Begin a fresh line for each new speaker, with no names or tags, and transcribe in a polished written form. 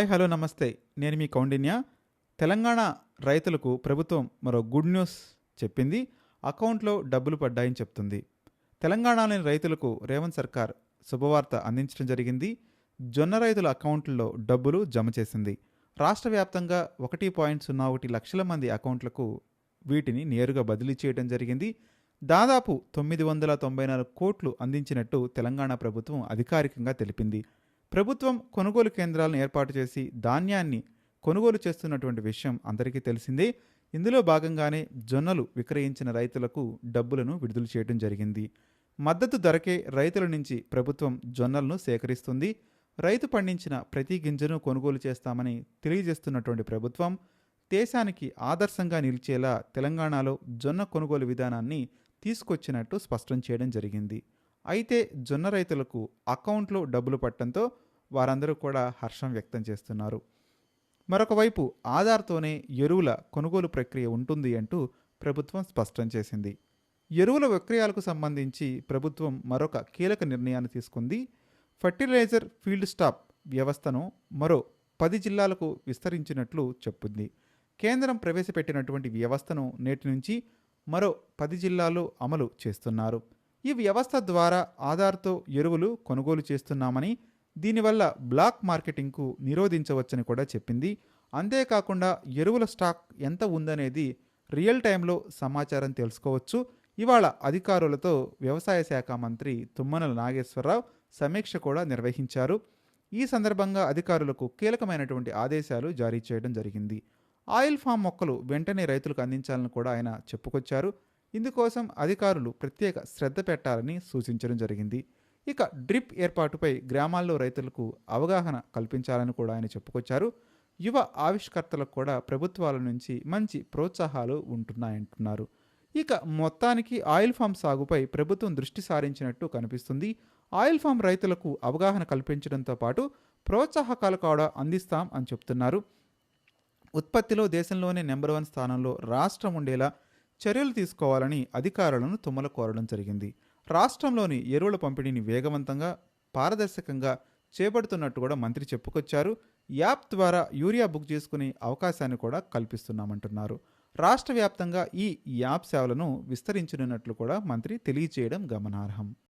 Hi hello నమస్తే. నేను మీ కౌండిన్య. తెలంగాణ రైతులకు ప్రభుత్వం మరో గుడ్ న్యూస్ చెప్పింది. అకౌంట్లో డబ్బులు పడ్డాయని చెప్తుంది. తెలంగాణలోని రైతులకు రేవంత్ సర్కార్ శుభవార్త అందించడం జరిగింది. జొన్న రైతుల అకౌంట్లలో డబ్బులు జమ చేసింది. రాష్ట్ర వ్యాప్తంగా 1.01 లక్షల మంది అకౌంట్లకు వీటిని నేరుగా బదిలీ చేయడం జరిగింది. దాదాపు 994 కోట్లు అందించినట్టు తెలంగాణ ప్రభుత్వం అధికారికంగా తెలిపింది. ప్రభుత్వం కొనుగోలు కేంద్రాలను ఏర్పాటు చేసి ధాన్యాన్ని కొనుగోలు చేస్తున్నటువంటి విషయం అందరికీ తెలిసిందే. ఇందులో భాగంగానే జొన్నలు విక్రయించిన రైతులకు డబ్బులను విడుదల చేయడం జరిగింది. మద్దతు ధరకే రైతుల నుంచి ప్రభుత్వం జొన్నలను సేకరిస్తుంది. రైతు పండించిన ప్రతి గింజను కొనుగోలు చేస్తామని తెలియజేస్తున్నటువంటి ప్రభుత్వం దేశానికి ఆదర్శంగా నిలిచేలా తెలంగాణలో జొన్న కొనుగోలు విధానాన్ని తీసుకొచ్చినట్టు స్పష్టం చేయడం జరిగింది. అయితే జొన్న రైతులకు అకౌంట్లో డబ్బులు పట్టడంతో వారందరూ కూడా హర్షం వ్యక్తం చేస్తున్నారు. మరొక వైపు ఆధార్తోనే ఎరువుల కొనుగోలు ప్రక్రియ ఉంటుంది అంటూ ప్రభుత్వం స్పష్టం చేసింది. ఎరువుల విక్రయాలకు సంబంధించి ప్రభుత్వం మరొక కీలక నిర్ణయాన్ని తీసుకుంది. ఫర్టిలైజర్ ఫీల్డ్ స్టాప్ వ్యవస్థను మరో 10 జిల్లాలకు విస్తరించినట్లు చెప్పింది. కేంద్రం ప్రవేశపెట్టినటువంటి వ్యవస్థను నేటి నుంచి మరో 10 జిల్లాల్లో అమలు చేస్తున్నారు. ఈ వ్యవస్థ ద్వారా ఆధార్తో ఎరువులు కొనుగోలు చేస్తున్నామని, దీనివల్ల బ్లాక్ మార్కెటింగ్కు నిరోధించవచ్చని కూడా చెప్పింది. అంతేకాకుండా ఎరువుల స్టాక్ ఎంత ఉందనేది రియల్ టైంలో సమాచారం తెలుసుకోవచ్చు. ఇవాళ అధికారులతో వ్యవసాయ శాఖ మంత్రి తుమ్మల నాగేశ్వరరావు సమీక్ష కూడా నిర్వహించారు. ఈ సందర్భంగా అధికారులకు కీలకమైనటువంటి ఆదేశాలు జారీ చేయడం జరిగింది. ఆయిల్ ఫామ్ మొక్కలు వెంటనే రైతులకు అందించాలని కూడా ఆయన చెప్పుకొచ్చారు. ఇందుకోసం అధికారులు ప్రత్యేక శ్రద్ధ పెట్టాలని సూచించడం జరిగింది. ఇక డ్రిప్ ఏర్పాటుపై గ్రామాల్లో రైతులకు అవగాహన కల్పించాలని కూడా ఆయన చెప్పుకొచ్చారు. యువ ఆవిష్కర్తలకు కూడా ప్రభుత్వాల నుంచి మంచి ప్రోత్సాహాలు ఉంటున్నాయంటున్నారు. ఇక మొత్తానికి ఆయిల్ ఫామ్ సాగుపై ప్రభుత్వం దృష్టి సారించినట్టు కనిపిస్తుంది. ఆయిల్ ఫామ్ రైతులకు అవగాహన కల్పించడంతో పాటు ప్రోత్సాహకాలు కూడా అందిస్తాం అని చెప్తున్నారు. ఉత్పత్తిలో దేశంలోనే నెంబర్ 1 స్థానంలో రాష్ట్రం ఉండేలా చర్యలు తీసుకోవాలని అధికారులను తుమ్మల కోరడం జరిగింది. రాష్ట్రంలోని ఎరువుల పంపిణీని వేగవంతంగా, పారదర్శకంగా చేపడుతున్నట్టు కూడా మంత్రి చెప్పుకొచ్చారు. యాప్ ద్వారా యూరియా బుక్ చేసుకునే అవకాశాన్ని కూడా కల్పిస్తున్నామంటున్నారు. రాష్ట్ర వ్యాప్తంగా ఈ యాప్ సేవలను విస్తరించనున్నట్లు కూడా మంత్రి తెలియచేయడం గమనార్హం.